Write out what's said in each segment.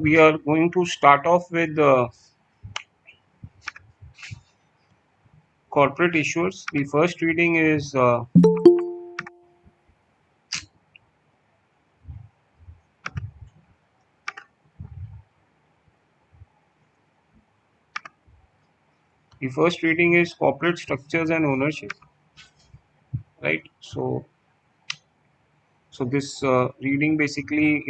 We are going to start off with corporate issuers. The first reading is corporate structures and ownership, right? So this reading basically,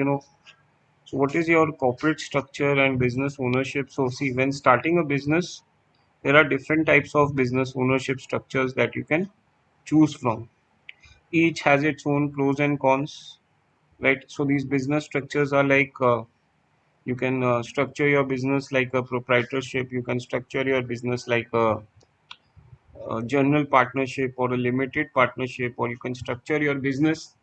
so what is your corporate structure and business ownership? So see, when starting a business, there are different types of business ownership structures that you can choose from. Each has its own pros and cons, right? So these business structures are like you can structure your business like a proprietorship. You can structure your business like a general partnership or a limited partnership, or you can structure your business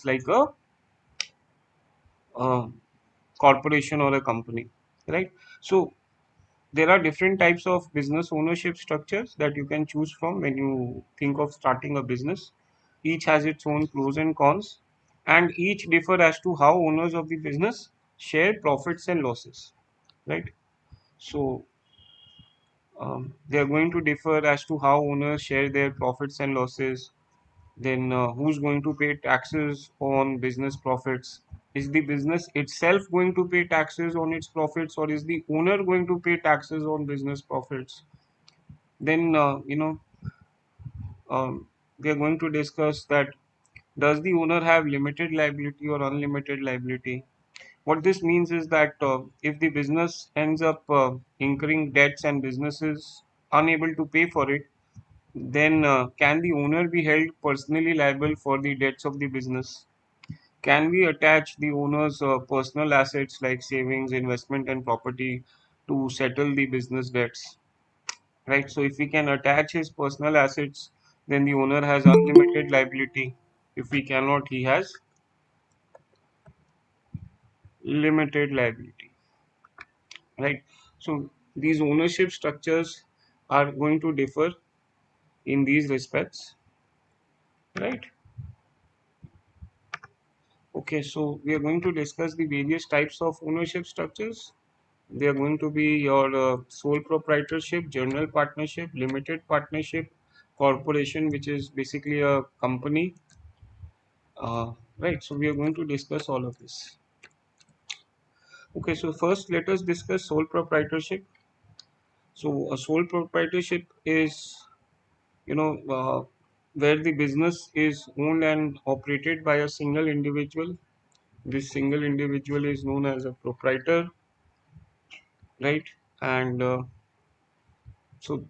like a corporation or a company, right? So there are different types of business ownership structures that you can choose from when you think of starting a business. Each has its own pros and cons, and each differ as to how owners of the business share profits and losses, right? So they are going to differ as to how owners share their profits and losses. Then who's going to pay taxes on business profits? Is the business itself going to pay taxes on its profits, or is the owner going to pay taxes on business profits? Then we are going to discuss that, does the owner have limited liability or unlimited liability? What this means is that if the business ends up incurring debts and business is unable to pay for it, then can the owner be held personally liable for the debts of the business? Can we attach the owner's personal assets like savings, investment, and property to settle the business debts? Right. So if we can attach his personal assets, then the owner has unlimited liability. If we cannot, he has limited liability. Right. So these ownership structures are going to differ in these respects. Right. Okay. So we are going to discuss the various types of ownership structures. They are going to be your sole proprietorship, general partnership, limited partnership, corporation, which is basically a company. Right. So we are going to discuss all of this. Okay. So first, let us discuss sole proprietorship. So a sole proprietorship is, where the business is owned and operated by a single individual. This single individual is known as a proprietor, right? And so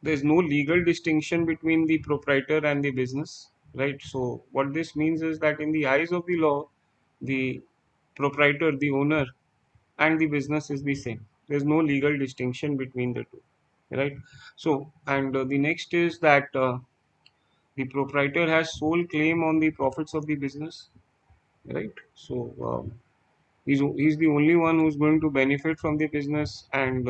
there's no legal distinction between the proprietor and the business, right? So what this means is that in the eyes of the law, the proprietor, the owner, and the business is the same. There's no legal distinction between the two, right? So, and the next is that the proprietor has sole claim on the profits of the business, right? So he's the only one who's going to benefit from the business, and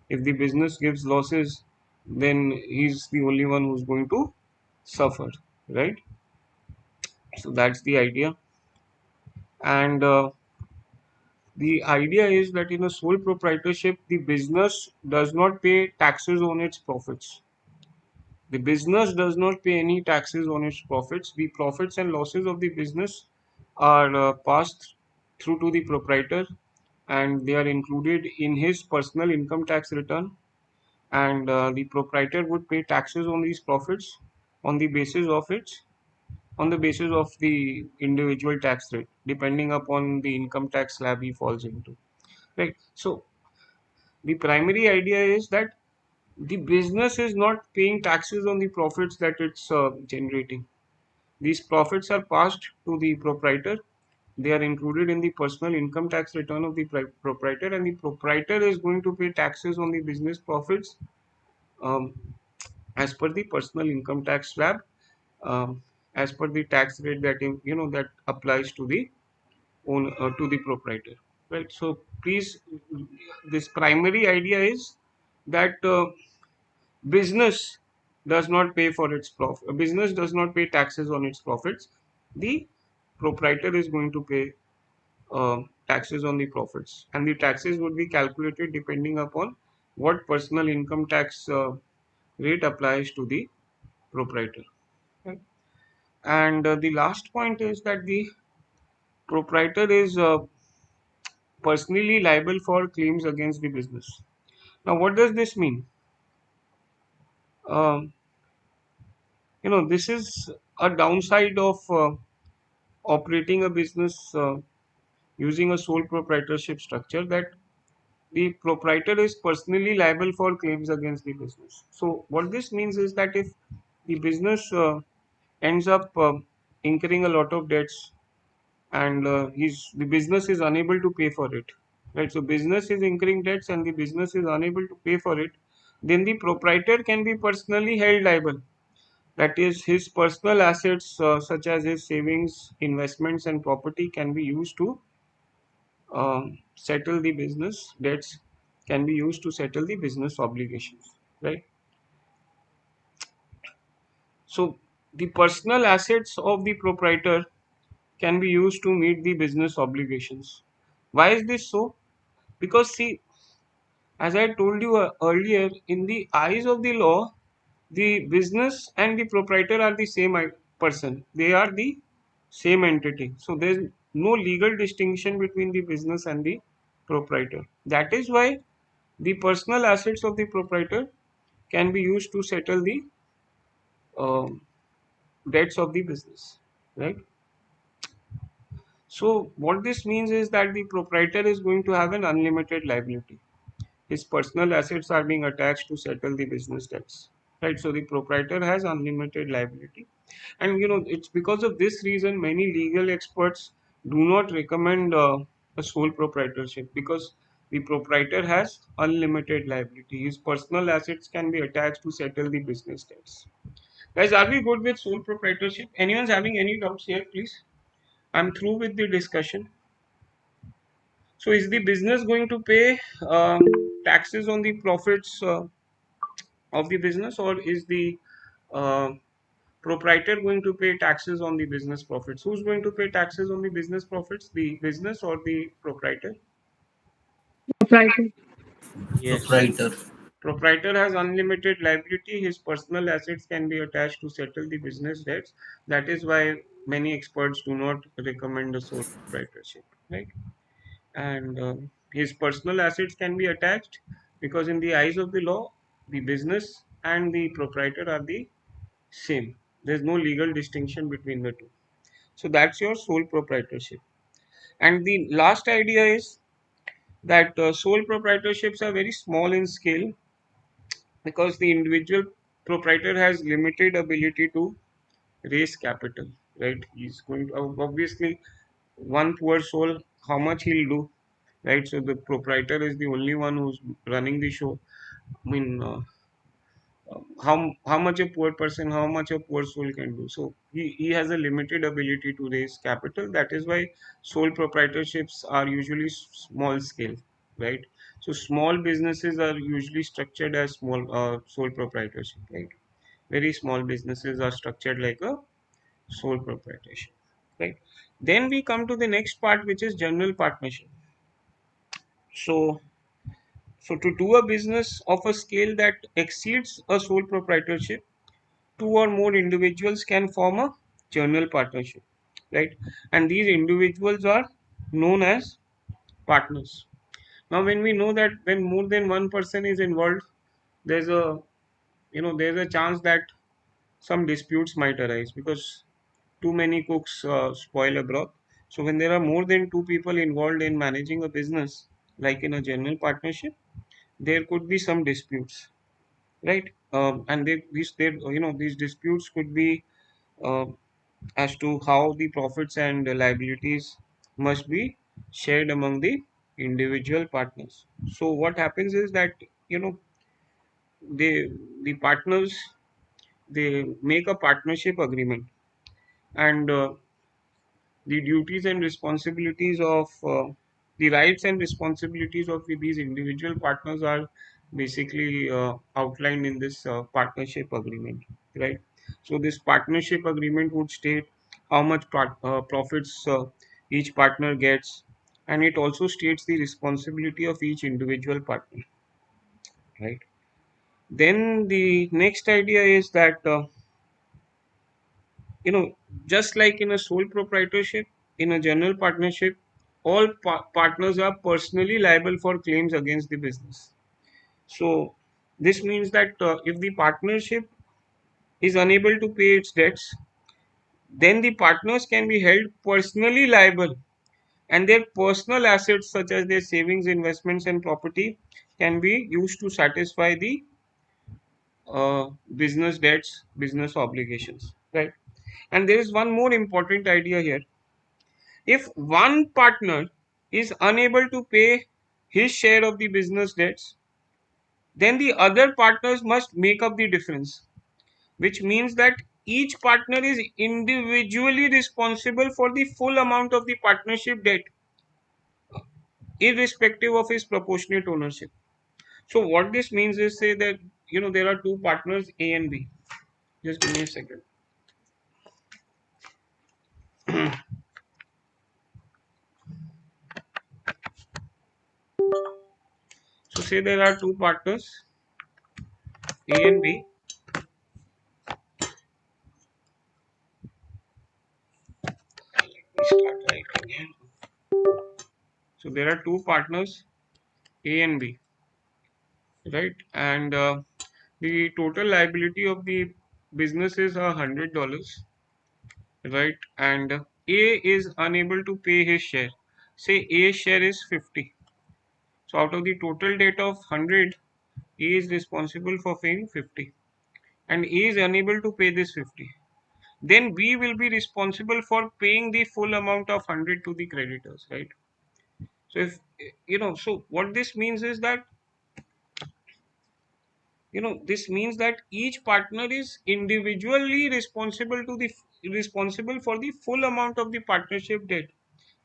if the business gives losses, then he's the only one who's going to suffer, right? So that's the idea. And the idea is that in a sole proprietorship, the business does not pay taxes on its profits. The business does not pay any taxes on its profits. The profits and losses of the business are passed through to the proprietor, and they are included in his personal income tax return. And the proprietor would pay taxes on these profits on the basis of its on the basis of the individual tax rate, depending upon the income tax slab he falls into, right? So the primary idea is that the business is not paying taxes on the profits that it's generating. These profits are passed to the proprietor. They are included in the personal income tax return of the proprietor, and the proprietor is going to pay taxes on the business profits um, as per the personal income tax slab, um, as per the tax rate that that applies to the to the proprietor, right? So please, this primary idea is that business does not pay for its profit. Business does not pay taxes on its profits. The proprietor is going to pay taxes on the profits, and the taxes would be calculated depending upon what personal income tax rate applies to the proprietor. Right? And the last point is that the proprietor is personally liable for claims against the business. Now, what does this mean? Um, this is a downside of operating a business using a sole proprietorship structure, that the proprietor is personally liable for claims against the business. So, what this means is that if the business ends up incurring a lot of debts, and the business is unable to pay for it, right? So, business is incurring debts and the business is unable to pay for it, then the proprietor can be personally held liable. That is, his personal assets such as his savings, investments, and property can be used to settle the business debts, can be used to settle the business obligations, right? So the personal assets of the proprietor can be used to meet the business obligations. Why is this so? Because see, as I told you earlier, in the eyes of the law, the business and the proprietor are the same person. They are the same entity. So there is no legal distinction between the business and the proprietor. That is why the personal assets of the proprietor can be used to settle the um debts of the business, right? So what this means is that the proprietor is going to have an unlimited liability. His personal assets are being attached to settle the business debts, right? So the proprietor has unlimited liability, and it's because of this reason many legal experts do not recommend a sole proprietorship, because the proprietor has unlimited liability. His personal assets can be attached to settle the business debts. Guys, are we good with sole proprietorship? Anyone's having any doubts here, please? I'm through with the discussion. So, is the business going to pay taxes on the profits of the business, or is the uh, proprietor going to pay taxes on the business profits? Who's going to pay taxes on the business profits, the business or the proprietor? Proprietor. Yes. Proprietor. Proprietor has unlimited liability. His personal assets can be attached to settle the business debts. That is why many experts do not recommend a sole proprietorship, right? And his personal assets can be attached because in the eyes of the law, the business and the proprietor are the same. There's no legal distinction between the two. So that's your sole proprietorship. And the last idea is that sole proprietorships are very small in scale, because the individual proprietor has limited ability to raise capital, right? He's going to, obviously, one poor soul, how much he'll do, right? So the proprietor is the only one who's running the show. I mean, how much a poor person, how much a poor soul can do. So he has a limited ability to raise capital. That is why sole proprietorships are usually small scale, right? So small businesses are usually structured as small sole proprietorship, right? Very small businesses are structured like a sole proprietorship, right? Then we come to the next part, which is general partnership. So to do a business of a scale that exceeds a sole proprietorship, two or more individuals can form a general partnership, right? And these individuals are known as partners. Now, when we know that when more than one person is involved, there's a there's a chance that some disputes might arise, because too many cooks spoil a broth. So when there are more than two people involved in managing a business, like in a general partnership, there could be some disputes, right? And these disputes could be uh, as to how the profits and liabilities must be shared among the individual partners. So what happens is that you know they the partners, they make a partnership agreement, and the duties and responsibilities of the rights and responsibilities of these individual partners are basically outlined in this partnership agreement, right? So this partnership agreement would state how much profits each partner gets, and it also states the responsibility of each individual partner, right? Then the next idea is that you know just like in a sole proprietorship, in a general partnership, all partners are personally liable for claims against the business. So this means that if the partnership is unable to pay its debts, then the partners can be held personally liable, and their personal assets such as their savings, investments and property can be used to satisfy the business debts, business obligations, right? And there is one more important idea here. If one partner is unable to pay his share of the business debts, then the other partners must make up the difference, which means that each partner is individually responsible for the full amount of the partnership debt, irrespective of his proportionate ownership. So what this means is, say that there are two partners A and B. Just give me a second. So say there are two partners A and B. Let me start writing here. So there are two partners A and B, right? And the total liability of the business is $100, right? And A is unable to pay his share. Say A's share is 50. So out of the total debt of 100, A is responsible for paying 50, and A is unable to pay this 50. Then B will be responsible for paying the full amount of 100 to the creditors, right? So if so what this means is that this means that each partner is individually responsible for the full amount of the partnership debt,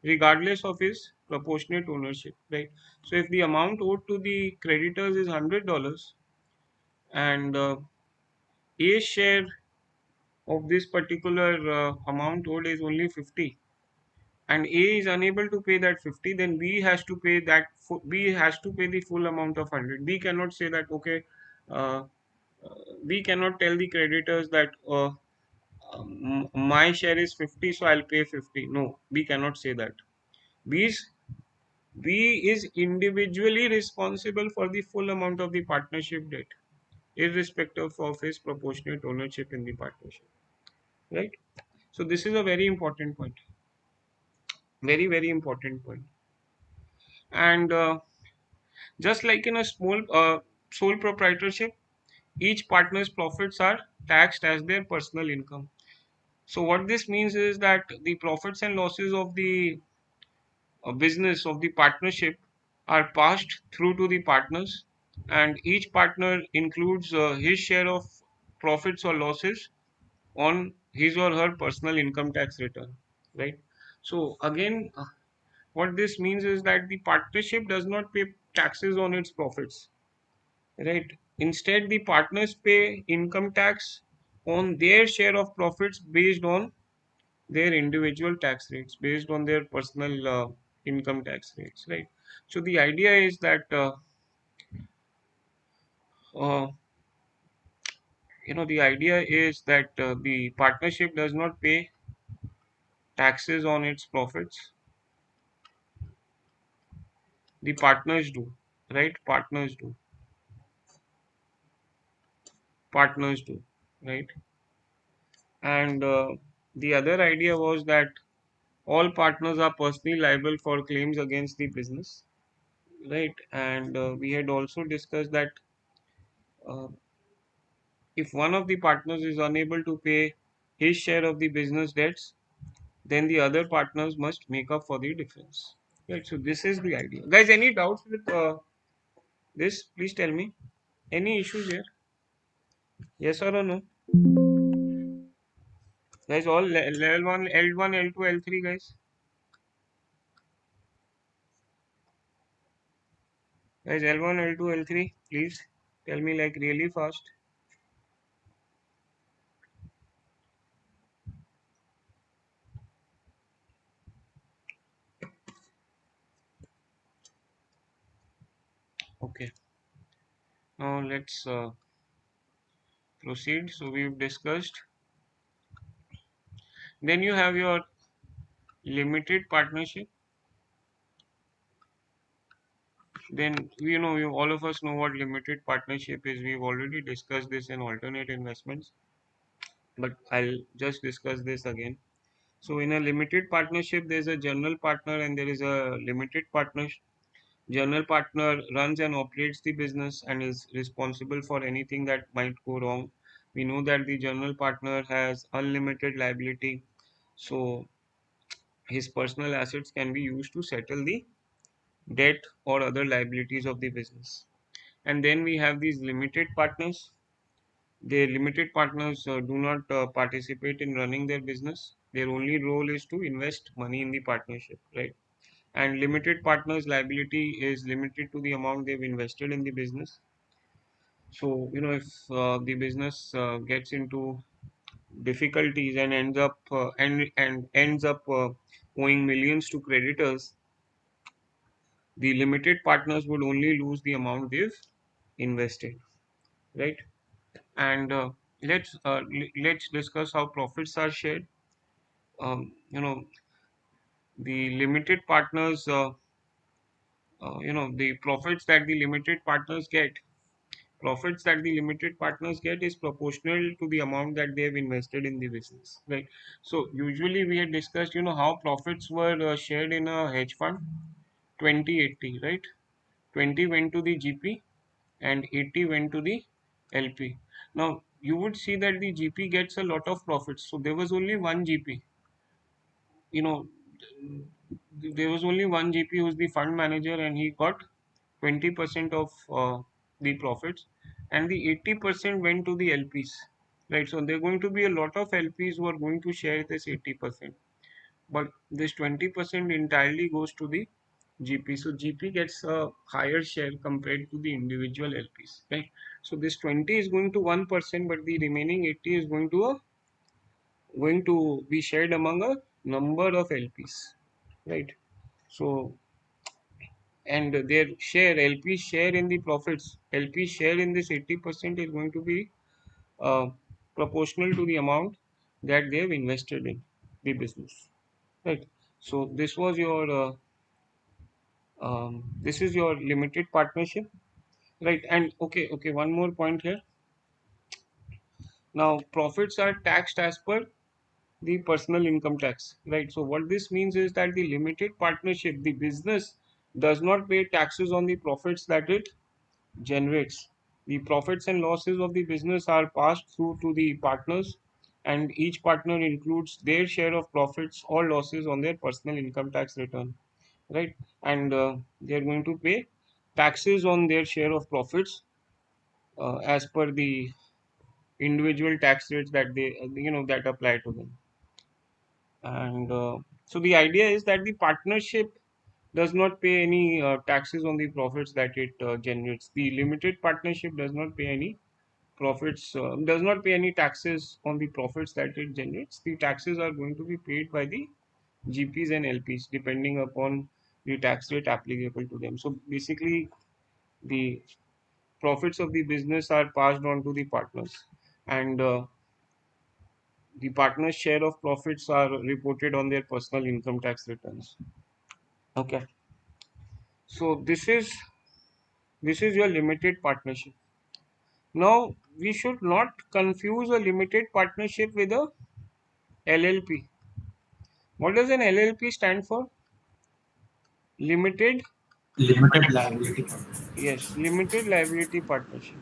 regardless of his proportionate ownership, right? So if the amount owed to the creditors is $100, and A's share of this particular amount owed is only 50, and A is unable to pay that 50, then B has to pay the full amount of 100. B cannot say that, okay, uh, we cannot tell the creditors that my share is 50, so I'll pay 50. No, we cannot say that. B's B is individually responsible for the full amount of the partnership debt, irrespective of his proportionate ownership in the partnership, right? So this is a very important point, very very important point. And just like in a small sole proprietorship, each partner's profits are taxed as their personal income. So what this means is that the profits and losses of the business of the partnership are passed through to the partners, and each partner includes his share of profits or losses on his or her personal income tax return, right? So again, what this means is that the partnership does not pay taxes on its profits, right? Instead, the partners pay income tax on their share of profits based on their individual tax rates, based on their personal income tax rates, right? So the idea is that uh, the partnership does not pay taxes on its profits. The partners do, right? Partners do, right? And the other idea was that all partners are personally liable for claims against the business, right? And we had also discussed that uh, if one of the partners is unable to pay his share of the business debts, then the other partners must make up for the difference, right? So this is the idea, guys. Any doubts with this? Please tell me. Any issues here? Yes or no? Guys, all level 1, L1, L2, L3, guys. Guys, L1, L2, L3, please tell me like really fast. Okay, now let's proceed. So we've discussed. Then you have your limited partnership. Then all of us know what limited partnership is. We've already discussed this in alternate investments, but I'll just discuss this again. So in a limited partnership, there's a general partner and there is a limited partner. General partner runs and operates the business and is responsible for anything that might go wrong. We know that the general partner has unlimited liability, so his personal assets can be used to settle the debt or other liabilities of the business. And then we have these limited partners. The limited partners do not participate in running their business. Their only role is to invest money in the partnership, right? And limited partners' liability is limited to the amount they've invested in the business. So, if the business gets into difficulties and ends up owing millions to creditors, the limited partners would only lose the amount they've invested, right? And let's discuss how profits are shared. The limited partners, the profits that the limited partners get is proportional to the amount that they have invested in the business, right? So usually we had discussed, how profits were shared in a hedge fund. 20/80, right? 20 went to the GP and 80 went to the LP. Now you would see that the GP gets a lot of profits. So there was only one GP. You know, there was only one GP who's the fund manager, and he got 20% of the profits, and the 80% went to the LPs. Right. So there are going to be a lot of LPs who are going to share this 80%, but this 20% entirely goes to the GP. So GP gets a higher share compared to the individual LPs, right? So this 20 is going to 1%, but the remaining 80 is going to be shared among a number of LPs, right? So and their share, LP share in the profits, LP share in this 80% is going to be uh, proportional to the amount that they have invested in the business, right? So this is your limited partnership, right? And okay, one more point here. Now profits are taxed as per the personal income tax, right? So what this means is that the limited partnership, the business, does not pay taxes on the profits that it generates. The profits and losses of the business are passed through to the partners, and each partner includes their share of profits or losses on their personal income tax return, right? And they are going to pay taxes on their share of profits as per the individual tax rates that they that apply to them. And so the idea is that the partnership does not pay any taxes on the profits that it generates. The limited partnership does not pay any taxes on the profits that it generates. The taxes are going to be paid by the GPs and LPs depending upon the tax rate applicable to them. So basically, the profits of the business are passed on to the partners, and the partners' share of profits are reported on their personal income tax returns. Okay, so this is your limited partnership. Now we should not confuse a limited partnership with a LLP. What does an LLP stand for? Limited, Limited liability. yes, limited liability partnership.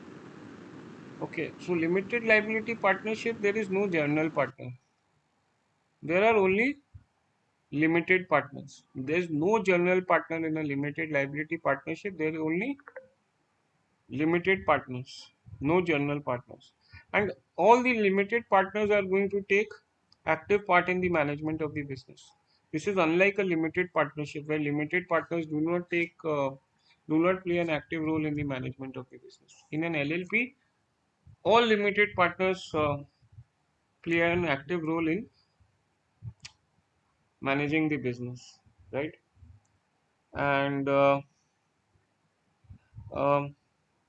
Okay, so limited liability partnership, there is no general partner. There are only limited partners. There is no general partner in a limited liability partnership. There are only limited partners, no general partners. And all the limited partners are going to take active part in the management of the business. This is unlike a limited partnership where limited partners do not play an active role in the management of the business. In an LLP, all limited partners play an active role in managing the business, right? And Um,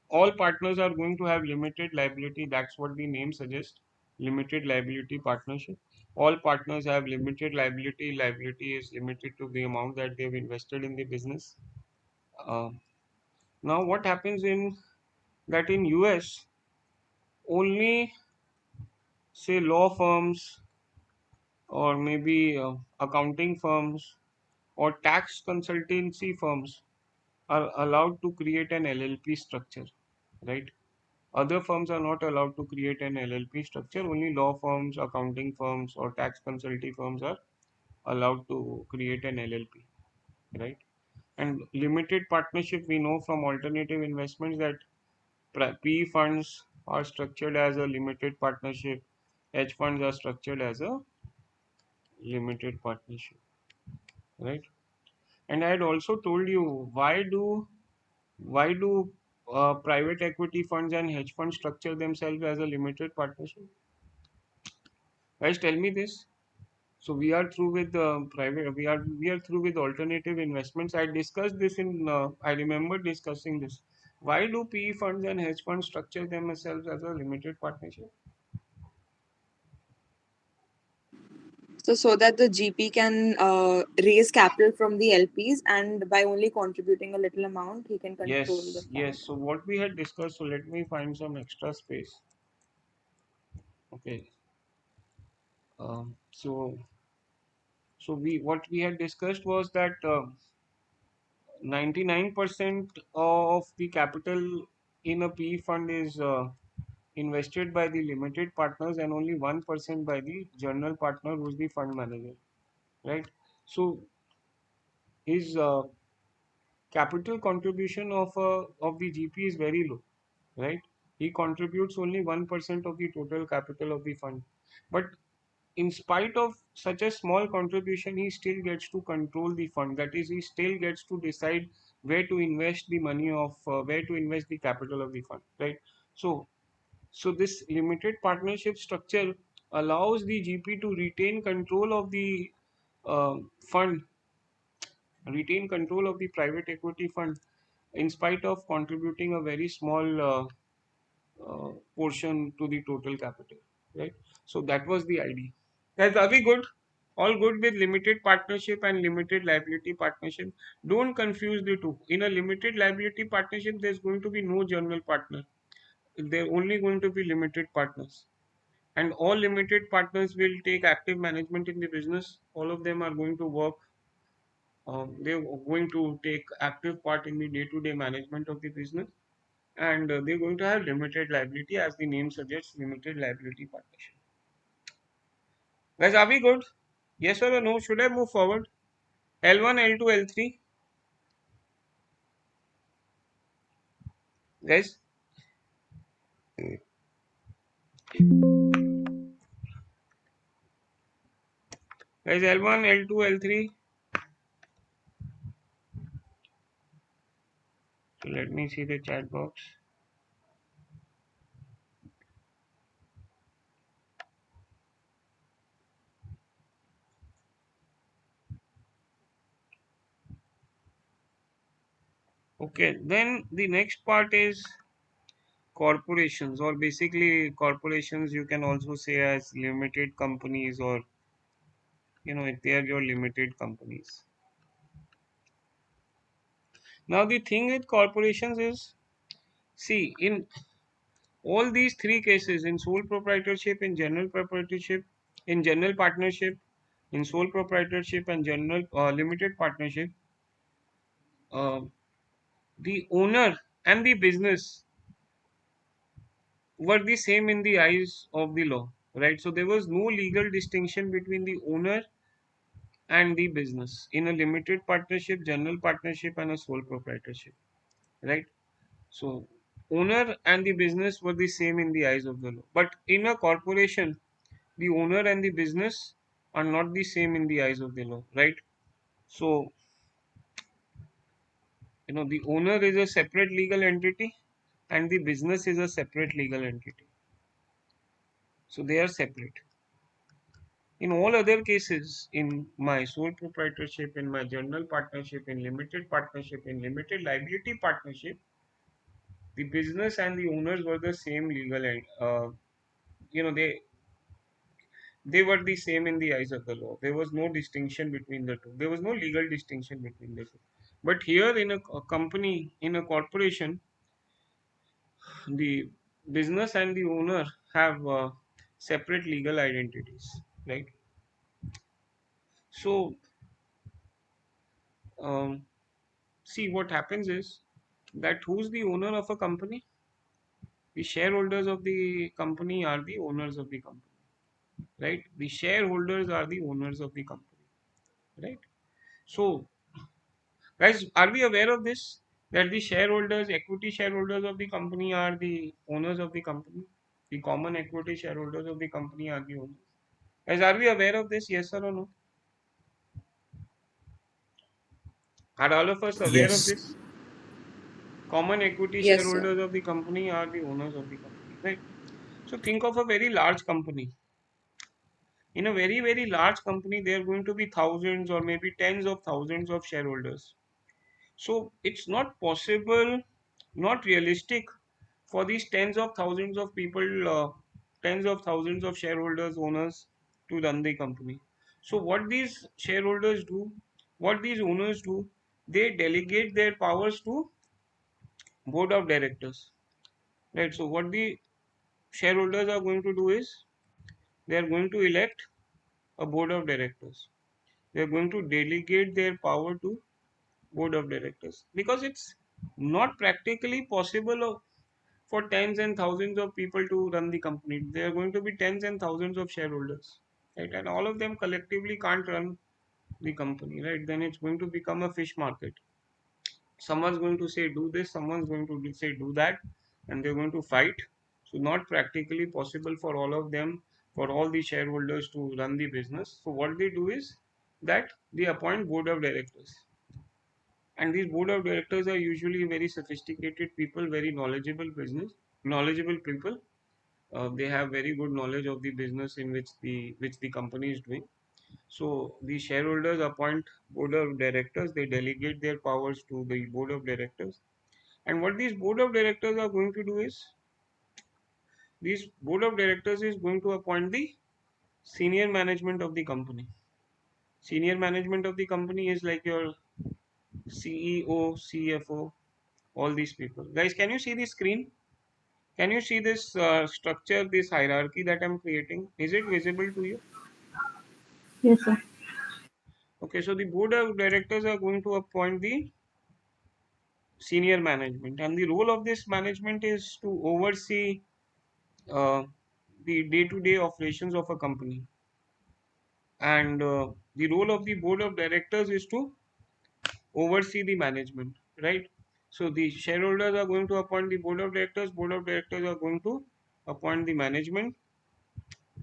all partners are going to have limited liability. That's what the name suggests. Limited liability partnership. All partners have limited liability. Liability is limited to the amount that they've invested in the business. Uh, Now, what happens in that in US, only say law firms or maybe accounting firms or tax consultancy firms are allowed to create an LLP structure, right? Other firms are not allowed to create an LLP structure. Only law firms, accounting firms, or tax consulting firms are allowed to create an LLP, right? And limited partnership, we know from alternative investments that PE funds are structured as a limited partnership, hedge funds are structured as a limited partnership, right? And I had also told you why do private equity funds and hedge funds structure themselves as a limited partnership? Guys, tell me this. So we are through with private. We are through with alternative investments. I discussed this in. I remember discussing this. Why do PE funds and hedge funds structure themselves as a limited partnership? So that the GP can raise capital from the LPs, and by only contributing a little amount, he can control the Yes, fund. yes. So what we had discussed. So let me find some extra space. Okay. So we what we had discussed was that 99% of the capital in a PE fund is invested by the limited partners and only 1% by the general partner who's the fund manager, right? So his capital contribution of the GP is very low, right? He contributes only 1% of the total capital of the fund. But in spite of such a small contribution, he still gets to control the fund. That is, he still gets to decide where to invest the money of where to invest the capital of the fund, right? So this limited partnership structure allows the GP to retain control of the fund, retain control of the private equity fund, in spite of contributing a very small portion to the total capital, right? So that was the idea. Guys, are we good? All good with limited partnership and limited liability partnership? Don't confuse the two. In a limited liability partnership, there's going to be no general partner. They're only going to be limited partners. And all limited partners will take active management in the business. All of them are going to work. They're going to take active part in the day-to-day management of the business, and they're going to have limited liability, as the name suggests, limited liability partnership. Guys, are we good? Yes or no? Should I move forward? L1, L2, L3. Guys, L1, L2, L3. So let me see the chat box. Okay, then the next part is corporations, or basically corporations you can also say as limited companies, or if they are your limited companies. Now the thing with corporations is, see, in all these three cases, in sole proprietorship, in general proprietorship, in general partnership, in sole proprietorship and general limited partnership, uh, the owner and the business were the same in the eyes of the law, right? So there was no legal distinction between the owner and the business in a limited partnership, general partnership, and a sole proprietorship, right? So owner and the business were the same in the eyes of the law. But in a corporation, the owner and the business are not the same in the eyes of the law, right? So the owner is a separate legal entity and the business is a separate legal entity. So they are separate. In all other cases, in my sole proprietorship, in my general partnership, in limited liability partnership, the business and the owners were the same legal and you know they were the same in the eyes of the law. There was no distinction between the two. There was no legal distinction between the two. But here in a company, in a corporation, the business and the owner have separate legal identities, right? So, um, see what happens is that who's the owner of a company? The shareholders of the company are the owners of the company, right? The shareholders are the owners of the company, right? So, guys, are we aware of this? That the shareholders, equity shareholders of the company are the owners of the company. The common equity shareholders of the company are the owners. Guys, are we aware of this? Yes or no? Are all of us aware of Yes. this? Common equity Yes, sir. shareholders of the company are the owners of the company, right? So think of a very large company. In a very, very large company, there are going to be thousands or maybe tens of thousands of shareholders. So it's not possible, not realistic for these tens of thousands of people, tens of thousands of shareholders, owners to run the company. So what these shareholders do, what these owners do, they delegate their powers to board of directors, right? So what the shareholders are going to do is they are going to elect a board of directors. They are going to delegate their power to board of directors because it's not practically possible for tens and thousands of people to run the company. There are going to be tens and thousands of shareholders, right? And all of them collectively can't run the company, right? Then it's going to become a fish market. Someone's going to say do this, someone's going to say do that, and they're going to fight. So not practically possible for all of them, for all the shareholders to run the business. So what they do is that they appoint board of directors, and these board of directors are usually very sophisticated people, very knowledgeable people. They have very good knowledge of the business in which the company is doing. So the shareholders appoint board of directors. They delegate their powers to the board of directors. And what these board of directors are going to do is, these board of directors is going to appoint the senior management of the company. Senior management of the company is like your CEO, CFO, all these people. Guys, can you see the screen? Can you see this structure, this hierarchy that I'm creating? Is it visible to you? Yes, sir. Okay, so the board of directors are going to appoint the senior management, and the role of this management is to oversee uh, the day-to-day operations of a company. And the role of the board of directors is to oversee the management, right? So the shareholders are going to appoint the board of directors are going to appoint the management,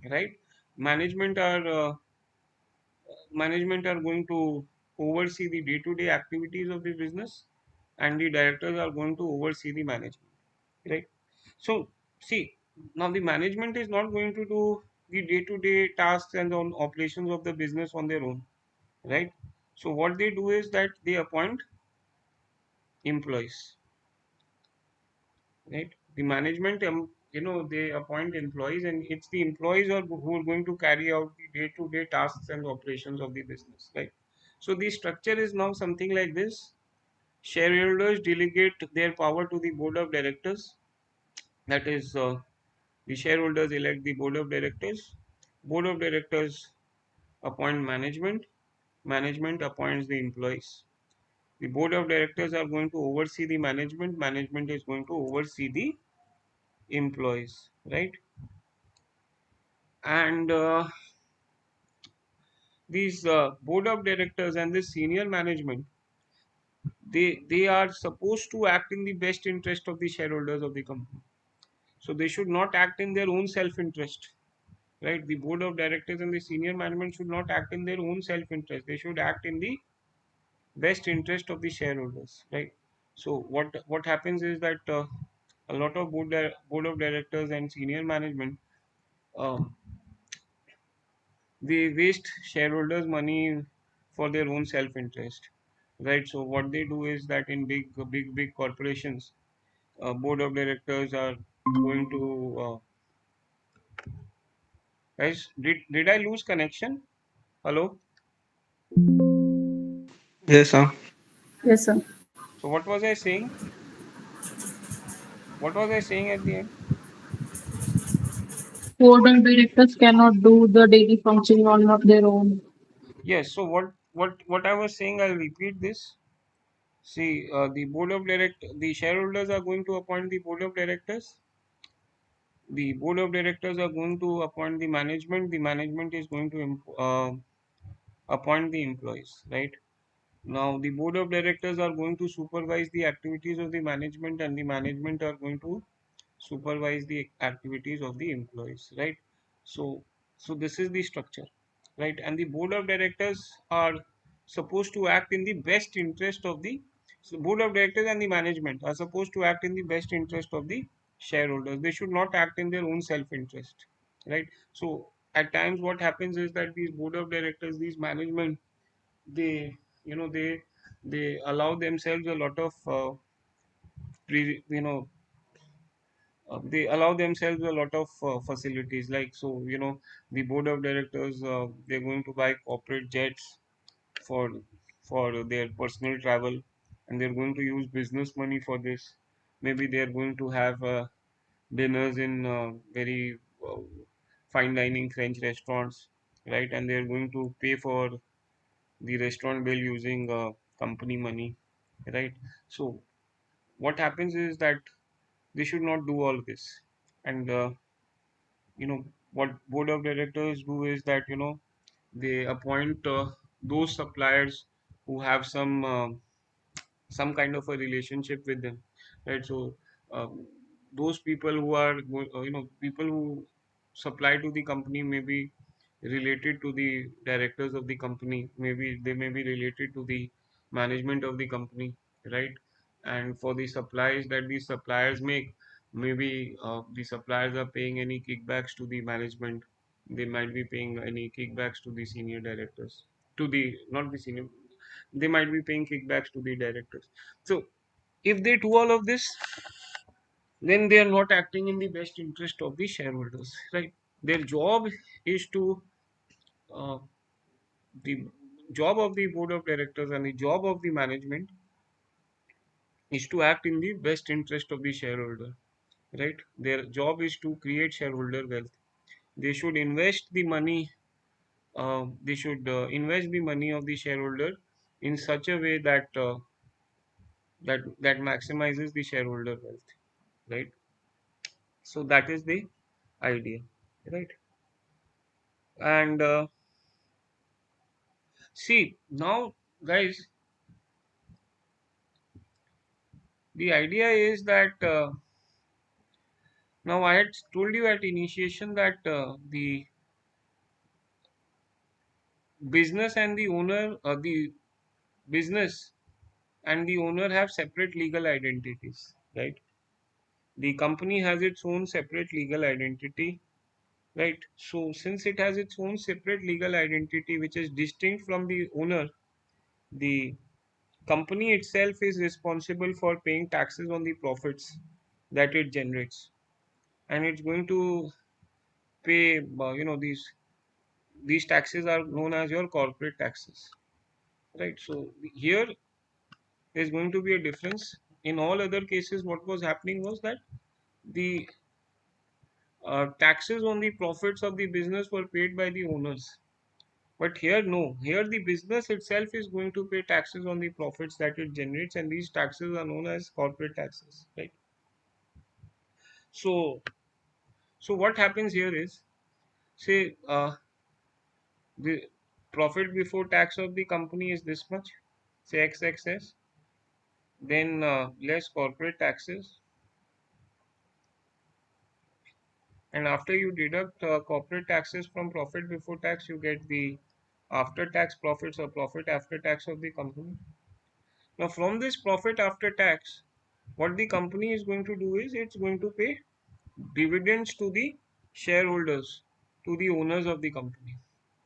right? Management are management are going to oversee the day-to-day activities of the business, and the directors are going to oversee the management, right? So see, now the management is not going to do the day-to-day tasks and on operations of the business on their own, right? So what they do is that they appoint employees, right? The management, they appoint employees, and it's the employees who are going to carry out the day-to-day tasks and operations of the business, right? So the structure is now something like this. Shareholders delegate their power to the board of directors. That is, the shareholders elect the board of directors. Board of directors appoint management. Management appoints the employees. The board of directors are going to oversee the management. Management is going to oversee the employees, right? And these board of directors and the senior management, they are supposed to act in the best interest of the shareholders of the company. So they should not act in their own self interest, right? The board of directors and the senior management should not act in their own self interest. They should act in the best interest of the shareholders, right? So what happens is that a lot of board of directors and senior management, um, they waste shareholders money for their own self interest, right? So what they do is that in big corporations, board of directors are going to guys, did I lose connection? Hello? Yes, sir. Yes, sir. So what was I saying? What was I saying at the end? Board of directors cannot do the daily functioning on their own. Yes, so what I was saying, I'll repeat this. See, the shareholders are going to appoint the board of directors. The board of directors are going to appoint the management. The management is going to appoint the employees, right? Now, the board of directors are going to supervise the activities of the management, and the management are going to supervise the activities of the employees, right? So so this is the structure, right? And the board of directors are supposed to act in the best interest of the, so board of directors and the management are supposed to act in the best interest of the shareholders. They should not act in their own self interest, right? So at times what happens is that these board of directors, these management, they, you know, they allow themselves a lot of pre, you know they allow themselves a lot of facilities, like, so the board of directors, they're going to buy corporate jets for their personal travel, and they're going to use business money for this. Maybe they're going to have dinners in very fine dining French restaurants, right? And they're going to pay for the restaurant bill using company money, right? So what happens is that they should not do all this. And what board of directors do is that they appoint those suppliers who have some kind of a relationship with them, right? So um, those people who are people who supply to the company may be related to the directors of the company, maybe they may be related to the management of the company, right? And for the supplies that these suppliers make, maybe the suppliers are paying any kickbacks to the management. They might be paying any kickbacks to the senior directors, to the, not the senior, they might be paying kickbacks to the directors. So if they do all of this, then they are not acting in the best interest of the shareholders, right? Their job is to uh, the job of the board of directors and the job of the management is to act in the best interest of the shareholder, right? Their job is to create shareholder wealth. They should invest the money. They should invest the money of the shareholder in such a way that that maximizes the shareholder wealth, right? So that is the idea, right? And see now, guys, the idea is that now I had told you at initiation that the business and the owner, the business and the owner have separate legal identities, right? The company has its own separate legal identity, right? So since it has its own separate legal identity which is distinct from the owner, the company itself is responsible for paying taxes on the profits that it generates, and it's going to pay these taxes are known as your corporate taxes, right? So here there's going to be a difference. In all other cases, what was happening was that the taxes on the profits of the business were paid by the owners. But here, no. Here, the business itself is going to pay taxes on the profits that it generates, and these taxes are known as corporate taxes, right? So, so what happens here is, say, the profit before tax of the company is this much, say XXS, then less corporate taxes, and after you deduct corporate taxes from profit before tax, you get the after tax profits or profit after tax of the company. Now, from this profit after tax, what the company is going to do is it's going to pay dividends to the shareholders, to the owners of the company,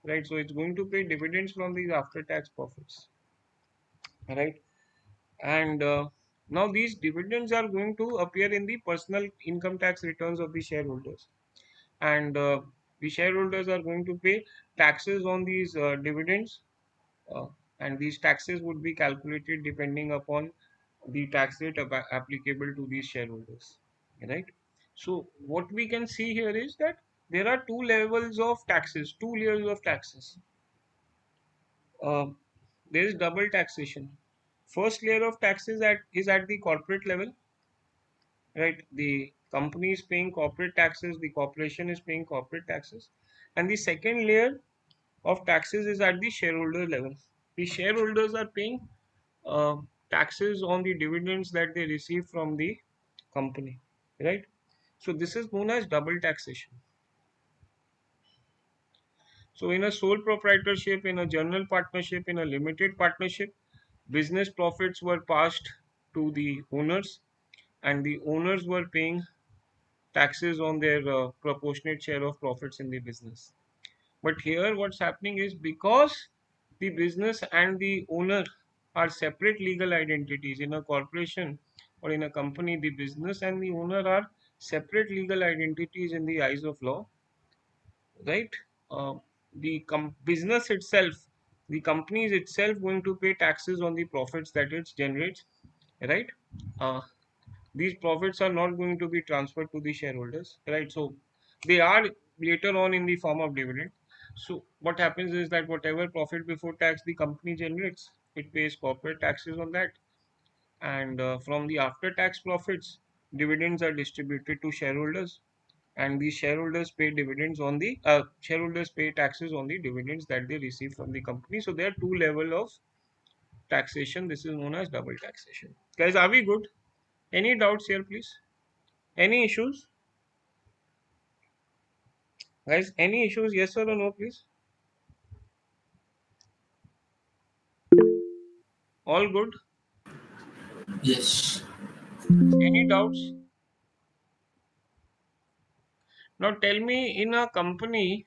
right? So it's going to pay dividends from these after tax profits, right? And Now these dividends are going to appear in the personal income tax returns of the shareholders, and the shareholders are going to pay taxes on these dividends, uh, and these taxes would be calculated depending upon the tax rate applicable to these shareholders, right? So what we can see here is that there are two levels of taxes, two layers of taxes. uh, there is double taxation. First layer of taxes is at the corporate level, right? The company is paying corporate taxes, the corporation is paying corporate taxes, and the second layer of taxes is at the shareholder level. The shareholders are paying uh, taxes on the dividends that they receive from the company, right? So this is known as double taxation. So in a sole proprietorship, in a general partnership, in a limited partnership, business profits were passed to the owners, and the owners were paying taxes on their proportionate share of profits in the business. But here what's happening is, because the business and the owner are separate legal identities in a corporation or in a company, the business and the owner are separate legal identities in the eyes of law, right? Uh, the business itself, the company is itself going to pay taxes on the profits that it generates, right? Uh, these profits are not going to be transferred to the shareholders, right? So they are later on in the form of dividend. So what happens is that whatever profit before tax the company generates, it pays corporate taxes on that, and from the after tax profits, dividends are distributed to shareholders, and the shareholders pay dividends on the shareholders pay taxes on the dividends that they receive from the company. So there are two level of taxation. This is known as double taxation. Guys, are we good? Any doubts here, please? Any issues? Guys, any issues? Yes or no, please? All good? Yes. Any doubts? Now tell me, in a company,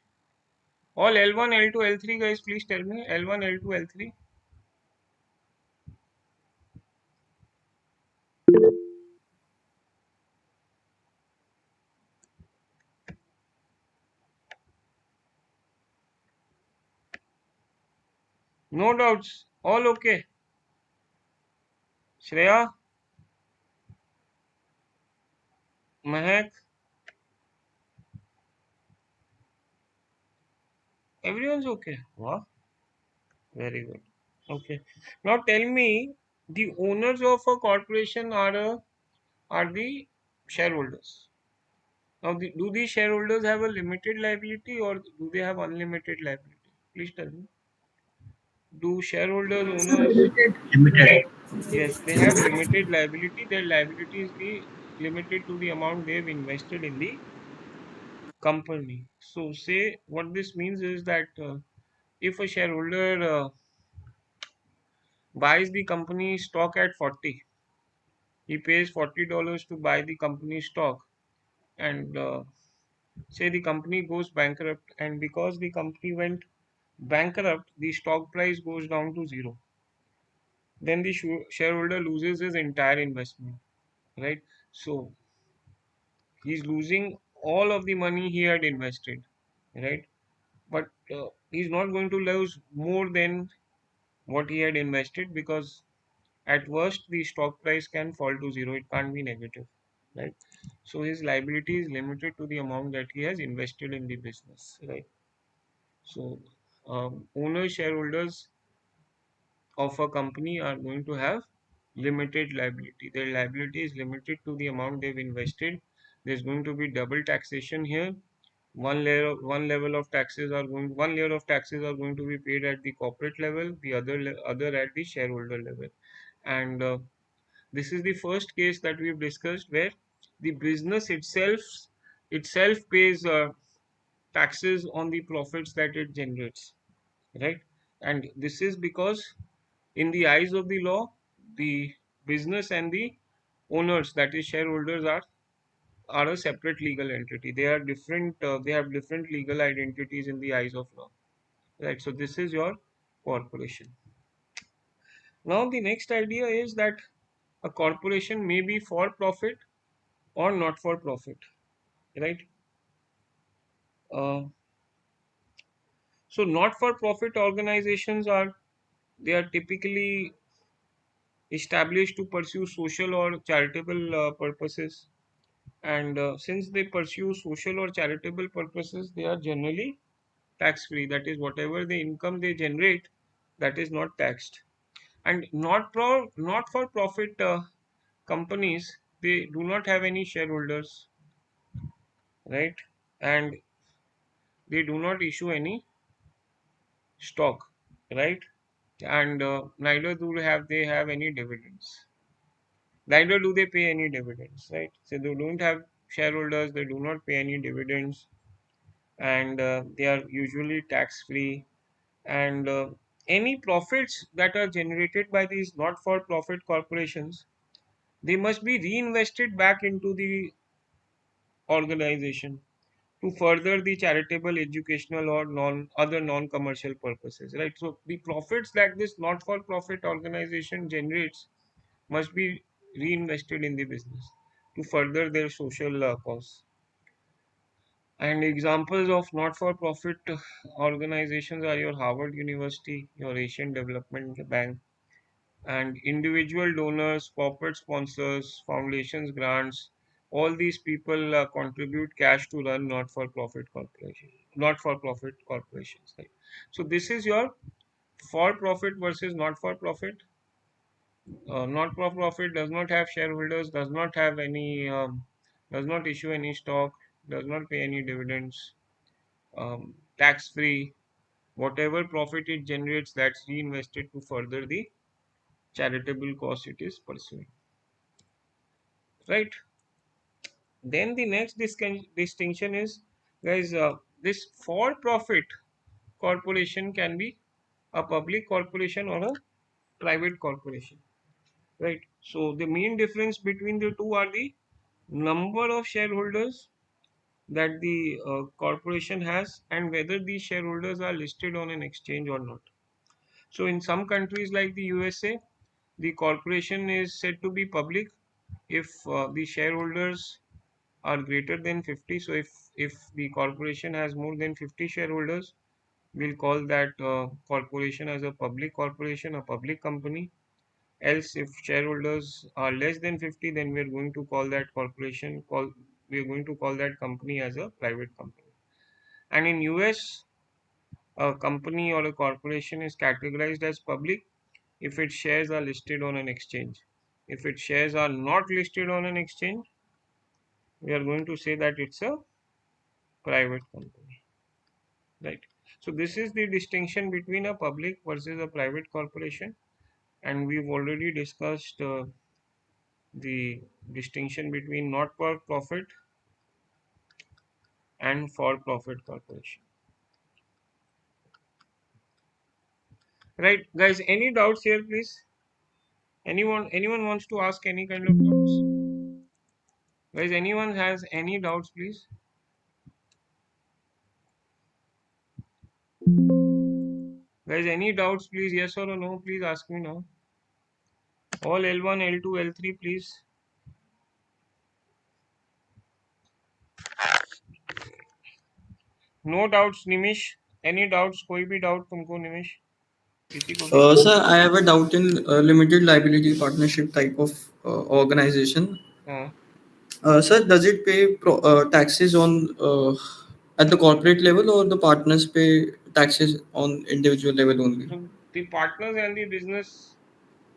all L1, L2, L3 guys, please tell me. L1, L2, L3. No doubts. All okay. Shreya, Mahek, everyone's okay. Wow, very good. Okay. Now tell me, the owners of a corporation are the shareholders. Now, do these shareholders have a limited liability or do they have unlimited liability? Please tell me. Do shareholders, owners? Limited. Yes, they have limited liability. Their liability is limited to the amount they've invested in the company. So, say what this means is that if a shareholder buys the company stock at 40, he pays $40 to buy the company stock, and say the company goes bankrupt, and because the company went bankrupt, the stock price goes down to zero. Then the shareholder loses his entire investment, right? So he's losing all of the money he had invested, right? But he's not going to lose more than what he had invested, because at worst the stock price can fall to zero. It can't be negative, right? So his liability is limited to the amount that he has invested in the business, right? So owners, shareholders of a company are going to have limited liability. Their liability is limited to the amount they've invested. There's going to be double taxation here. One level of taxes are going one layer of taxes are going to be paid at the corporate level, the other at the shareholder level. And this is the first case that we've discussed, where the business itself pays taxes on the profits that it generates, right? And this is because in the eyes of the law, the business and the owners, that is shareholders, are a separate legal entity. They are different. They have different legal identities in the eyes of law, right? So this is your corporation. Now the next idea is that a corporation may be for profit or not for profit, right? Uh, so not for profit organizations are, they are typically established to pursue social or charitable purposes, and since they pursue social or charitable purposes, they are generally tax free. That is, whatever the income they generate, that is not taxed. And not for profit companies, they do not have any shareholders, right? And they do not issue any stock, right? And neither do they have any dividends, neither do they pay any dividends, right? So they don't have shareholders, they do not pay any dividends, and they are usually tax free. And any profits that are generated by these not for profit corporations, they must be reinvested back into the organization to further the charitable, educational, or non commercial purposes, right? So the profits that this not for profit organization generates must be reinvested in the business to further their social cause. And examples of not for profit organizations are your Harvard University, your Asian Development Bank, and individual donors, corporate sponsors, foundations, grants. All these people contribute cash to run not for profit corporations, right? So this is your for profit versus not for profit. Not for profit does not have shareholders, does not have any, does not issue any stock, does not pay any dividends, tax free. Whatever profit it generates, that's reinvested to further the charitable cause it is pursuing, right? Then the next distinction is, guys, this for profit corporation can be a public corporation or a private corporation, right? So the main difference between the two are the number of shareholders that the corporation has and whether these shareholders are listed on an exchange or not. So in some countries like the USA, the corporation is said to be public if the shareholders are greater than 50. So if the corporation has more than 50 shareholders, we'll call that corporation as a public corporation, a public company. Else, if shareholders are less than 50, then we're going to call that company as a private company. And in US, a company or a corporation is categorized as public if its shares are listed on an exchange. If its shares are not listed on an exchange, we are going to say that it's a private company, right? So this is the distinction between a public versus a private corporation, and we've already discussed the distinction between not for profit and for profit corporation, right? Guys, any doubts here, please? Anyone wants to ask any kind of doubts? Guys, anyone has any doubts, please? Guys, any doubts, please? Yes or no? Please ask me now. All L1, L2, L3, please. No doubts, Nimish. Any doubts? कोई भी doubt तुमको निमिश? किसी को भी? Sir, I have a doubt in limited liability partnership type of organization. हाँ. Sir, does it pay taxes on at the corporate level, or the partners pay taxes on individual level only? So the partners and the business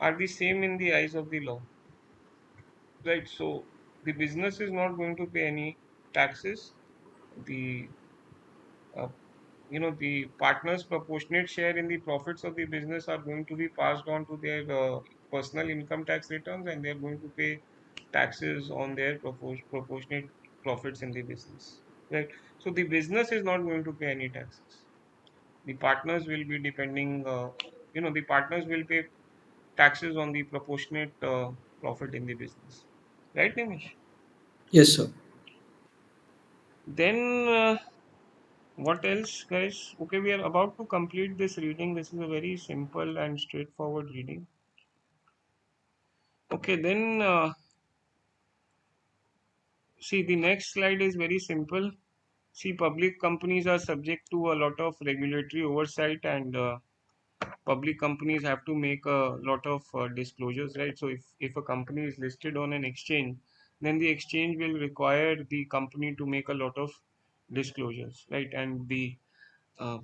are the same in the eyes of the law, right? So the business is not going to pay any taxes. The uh, the partners' proportionate share in the profits of the business are going to be passed on to their personal income tax returns, and they are going to pay taxes on their proportionate profits in the business, right? So the business is not going to pay any taxes. The partners will be the partners will pay taxes on the proportionate profit in the business, right, Nimish? Yes, sir. Then what else, guys? Okay, we are about to complete this reading. This is a very simple and straightforward reading. Okay, then see, the next slide is very simple. See, public companies are subject to a lot of regulatory oversight, and public companies have to make a lot of disclosures, right? So if a company is listed on an exchange, then the exchange will require the company to make a lot of disclosures, right? Uh,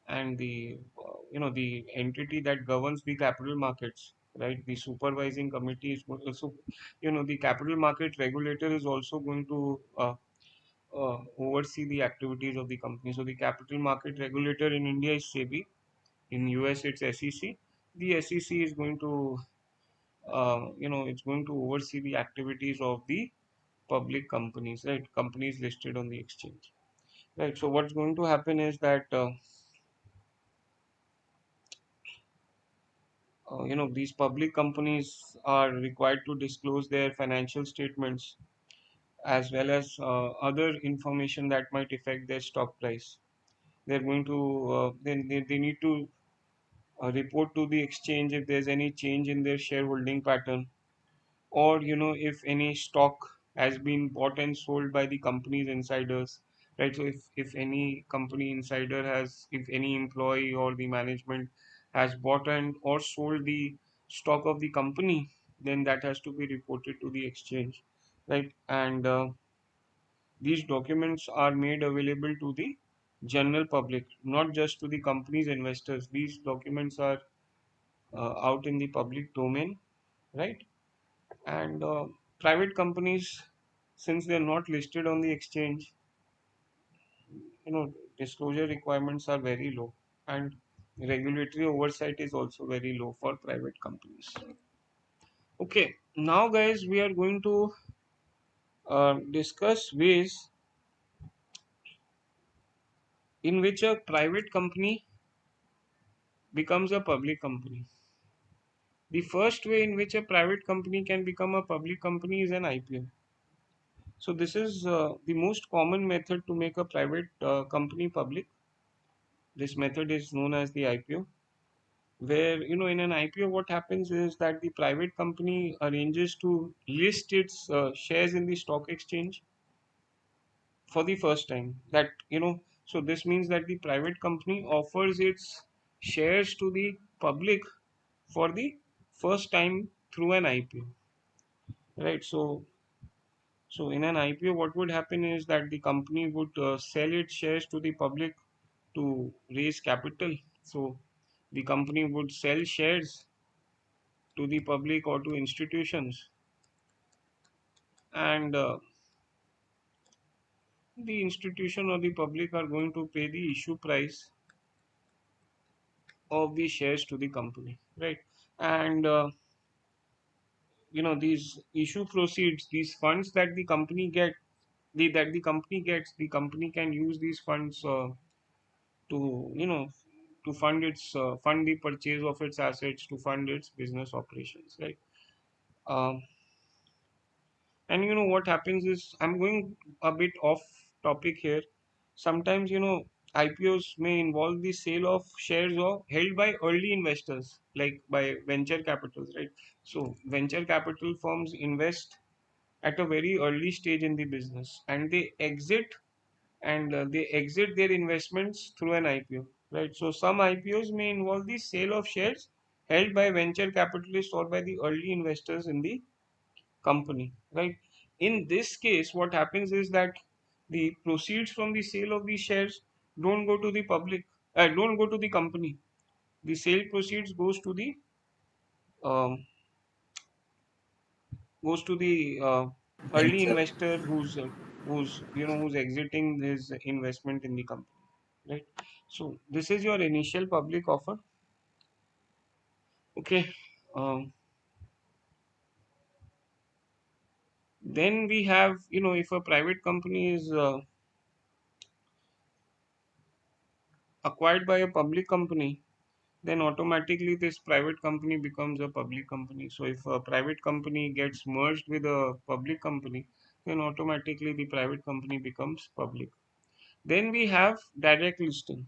the entity that governs the capital markets, right, the supervising committee is also, the capital market regulator is also going to oversee the activities of the company. So the capital market regulator in India is SEBI. In US it's SEC. The SEC is going to it's going to oversee the activities of the public companies, right, companies listed on the exchange, right. So what's going to happen is that these public companies are required to disclose their financial statements as well as other information that might affect their stock price. They're going to then they need to report to the exchange if there's any change in their shareholding pattern, or if any stock has been bought and sold by the company's insiders, right. So if any company insider has, if any employee or the management has bought and or sold the stock of the company, then that has to be reported to the exchange, right. And these documents are made available to the general public, not just to the company's investors. These documents are out in the public domain, right. And private companies, since they're not listed on the exchange, disclosure requirements are very low, and regulatory oversight is also very low for private companies. Okay, now guys, we are going to discuss ways in which a private company becomes a public company. The first way in which a private company can become a public company is an IPO. So this is the most common method to make a private company public. This method is known as the IPO, where in an IPO what happens is that the private company arranges to list its shares in the stock exchange for the first time. So this means that the private company offers its shares to the public for the first time through an IPO, right. So in an IPO, what would happen is that the company would sell its shares to the public to raise capital. So the company would sell shares to the public or to institutions, and the institution or the public are going to pay the issue price of the shares to the company, right. And these issue proceeds, these funds that the company get that the company gets, the company can use these funds to to fund the purchase of its assets, to fund its business operations, right. um, and what happens is, I'm going a bit off topic here. Sometimes IPOs may involve the sale of shares or held by early investors, like by venture capitals, right. So venture capital firms invest at a very early stage in the business, and they exit their investments through an IPO, right. So some IPOs may involve the sale of shares held by venture capitalists or by the early investors in the company, right. In this case, what happens is that the proceeds from the sale of these shares don't go to the public, don't go to the company. The sale proceeds um, goes to the early Venture. investor who's exiting his investment in the company, right. So this is your initial public offer. Okay. um, then we have, if a private company is acquired by a public company, then automatically this private company becomes a public company. So if a private company gets merged with a public company, then automatically the private company becomes public. Then we have direct listing.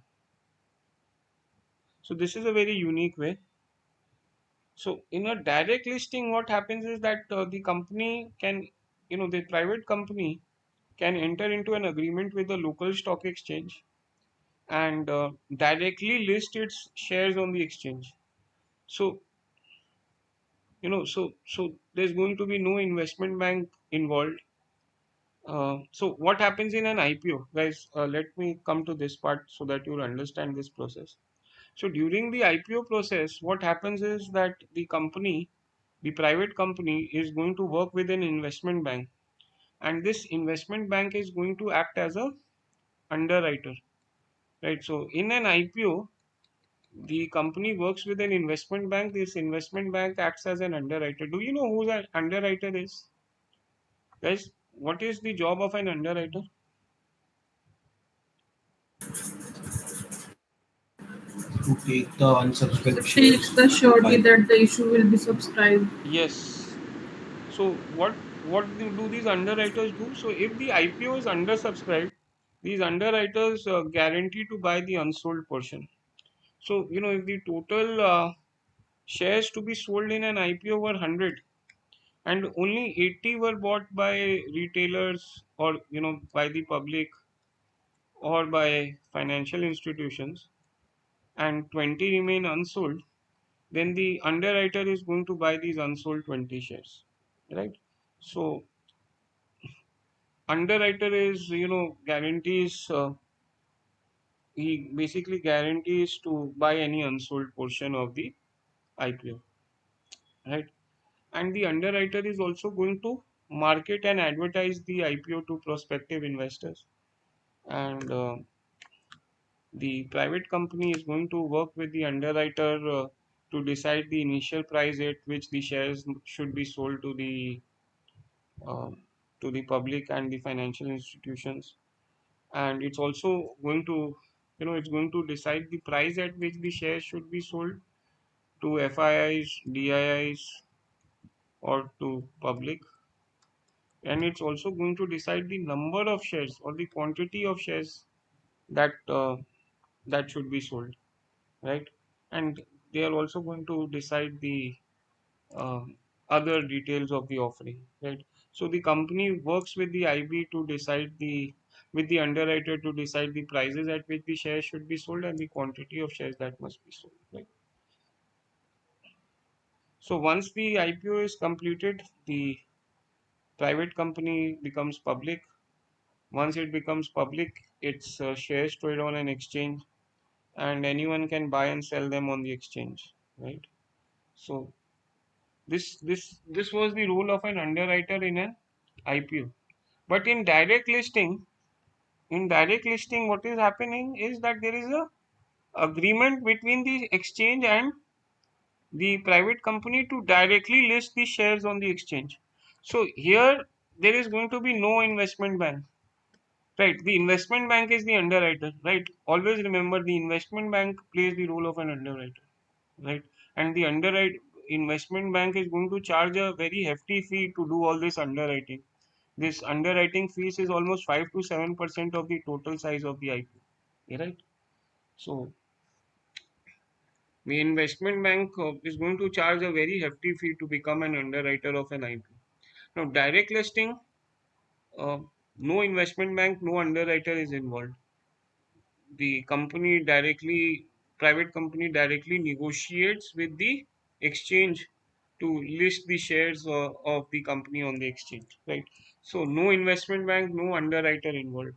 So this is a very unique way. So in a direct listing, what happens is that the company can, the private company can enter into an agreement with the local stock exchange and directly list its shares on the exchange. So, so there's going to be no investment bank involved. So what happens in an IPO, guys? Let me come to this part so that you'll understand this process. So during the IPO process, what happens is that the private company, is going to work with an investment bank, and this investment bank is going to act as a underwriter, right? So in an IPO, the company works with an investment bank. This investment bank acts as an underwriter. Do you know who that underwriter is, guys? What is the job of an underwriter? To take the unsubscribed It shares. takes the surety by- that the issue will be subscribed. Yes. So what do these underwriters do? So if the IPO is undersubscribed, these underwriters guarantee to buy the unsold portion. So if the total shares to be sold in an IPO were 100, and only 80 were bought by retailers, or by the public, or by financial institutions, and 20 remain unsold, then the underwriter is going to buy these unsold 20 shares, right? So underwriter is, guarantees, he basically guarantees to buy any unsold portion of the IPO, right? And the underwriter is also going to market and advertise the IPO to prospective investors. And the private company is going to work with the underwriter to decide the initial price at which the shares should be sold um, to the public and the financial institutions. And it's also going to, it's going to decide the price at which the shares should be sold to FIIs, DIIs, or to public. And it's also going to decide the number of shares or the quantity of shares that that should be sold, right? And they are also going to decide the other details of the offering, right? So the company works with the IB to decide with the underwriter to decide the prices at which the shares should be sold and the quantity of shares that must be sold, right? So once the IPO is completed, the private company becomes public. Once it becomes public, its shares trade on an exchange, and anyone can buy and sell them on the exchange, right? So this was the role of an underwriter in an IPO. But in direct listing, what is happening is that there is a agreement between the exchange and the private company to directly list the shares on the exchange. So here there is going to be no investment bank, right? The investment bank is the underwriter, right? Always remember, the investment bank plays the role of an underwriter, right? And the underwrite investment bank is going to charge a very hefty fee to do all this underwriting. This underwriting fees is almost 5 to 7% of the total size of the IPO, right? So the investment bank is going to charge a very hefty fee to become an underwriter of an IPO. Now, direct listing, uh, no investment bank, no underwriter is involved. The private company directly negotiates with the exchange to list the shares of the company on the exchange, right? So no investment bank, no underwriter involved.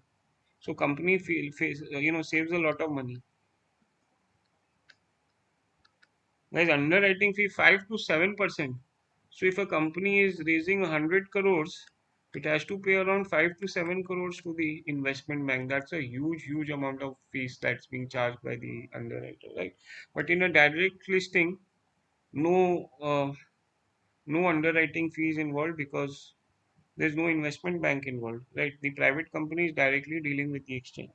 So company saves a lot of money. Guys, underwriting fee 5 to 7%. So if a company is raising 100 crores, it has to pay around 5 to 7 crores to the investment bank. That's a huge amount of fees that's being charged by the underwriter, right? But in a direct listing, no no underwriting fees involved because there's no investment bank involved, right? The private company is directly dealing with the exchange.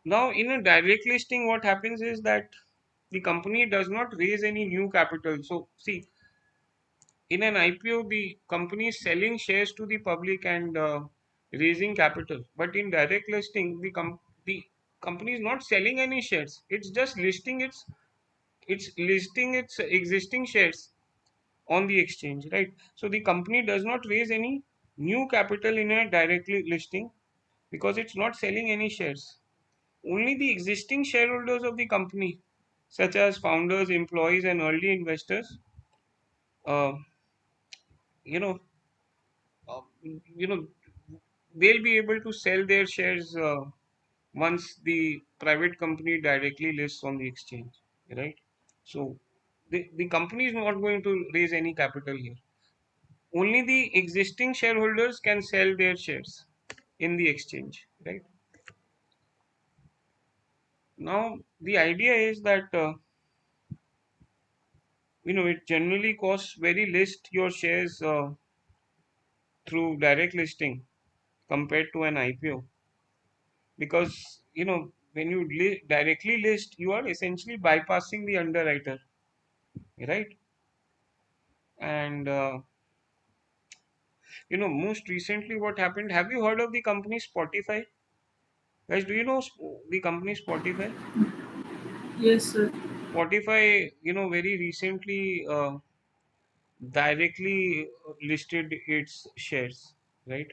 Now, in a direct listing, what happens is that the company does not raise any new capital. So, see, in an IPO, the company is selling shares to the public and raising capital. But in direct listing, the company is not selling any shares. It's just listing its it's listing its existing shares on the exchange, right? So the company does not raise any new capital in a directly listing because it's not selling any shares. Only the existing shareholders of the company, such as founders, employees, and early investors, uh, you know, uh, you know, they'll be able to sell their shares once the private company directly lists on the exchange, right? So the company is not going to raise any capital here. Only the existing shareholders can sell their shares in the exchange, right? Now the idea is that it generally costs very list your shares through direct listing compared to an IPO, because when you directly list, you are essentially bypassing the underwriter, right? And most recently what happened, have you heard of the company Spotify? Guys, do you know the company Spotify? Yes, sir. Spotify, very recently directly listed its shares, right?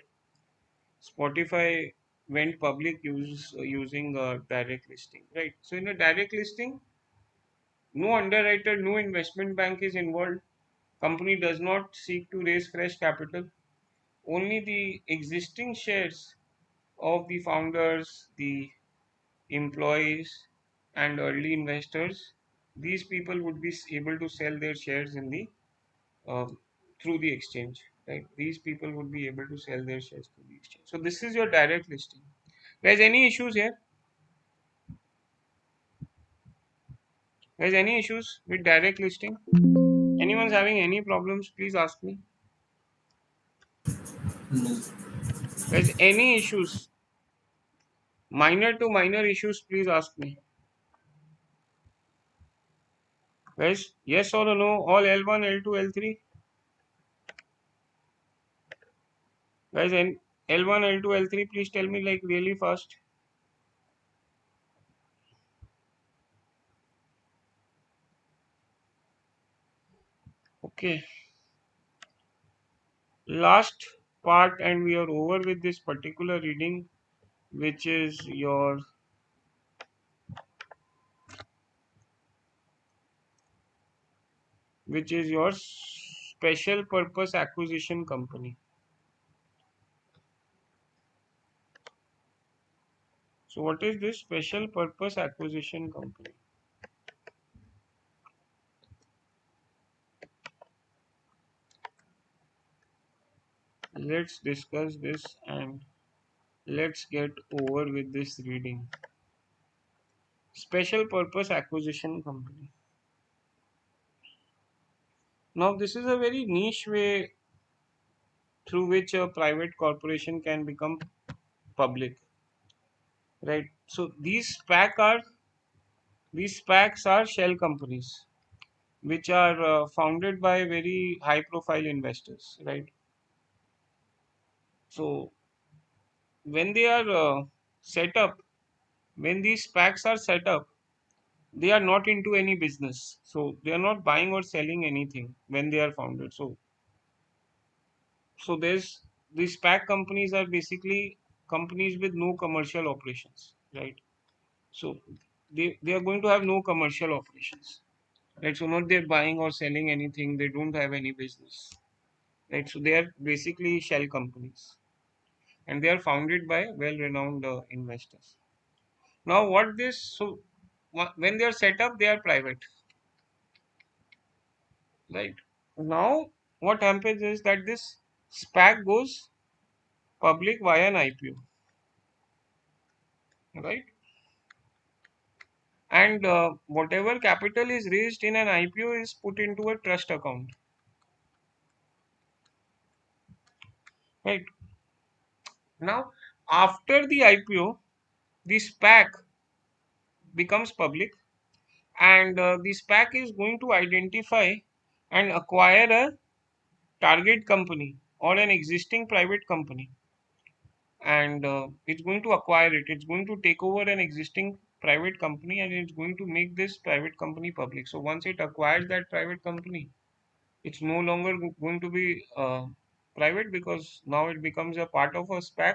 Spotify went public using direct listing, right? So in a direct listing, no underwriter, no investment bank is involved. Company does not seek to raise fresh capital. Only the existing shares of the founders, the employees, and early investors, these people would be able to sell their shares in the uh, through the exchange, right? These people would be able to sell their shares through the exchange. So this is your direct listing. Guys, any issues here? Guys, any issues with direct listing? Anyone's having any problems? Please ask me. No. Guys, any issues? Minor to minor issues, please ask me. Guys, yes or no? All L1, L2, L3? Guys, L1, L2, L3, please tell me like really fast. Okay. Last part, and we are over with this particular reading, which is your special purpose acquisition company. So what is this special purpose acquisition company? Let's discuss this and let's get over with this reading. Special purpose acquisition company. Now this is a very niche way through which a private corporation can become public, right? So these SPACs are shell companies which are founded by very high profile investors, right? So when they are set up, when these SPACs are set up, they are not into any business. So they are not buying or selling anything when they are founded. So there's these SPAC companies are basically companies with no commercial operations, right? So they are going to have no commercial operations, right? So not they're buying or selling anything. They don't have any business, right? So they are basically shell companies, and they are founded by well-renowned investors. Now, when they are set up, they are private, right? Now, what happens is that this SPAC goes public via an IPO, right? And whatever capital is raised in an IPO is put into a trust account, right? Now, after the IPO, the SPAC becomes public, and the SPAC is going to identify and acquire a target company or an existing private company, and it's going to acquire it. It's going to take over an existing private company and it's going to make this private company public. So once it acquires that private company, it's no longer going to be private, because now it becomes a part of a SPAC,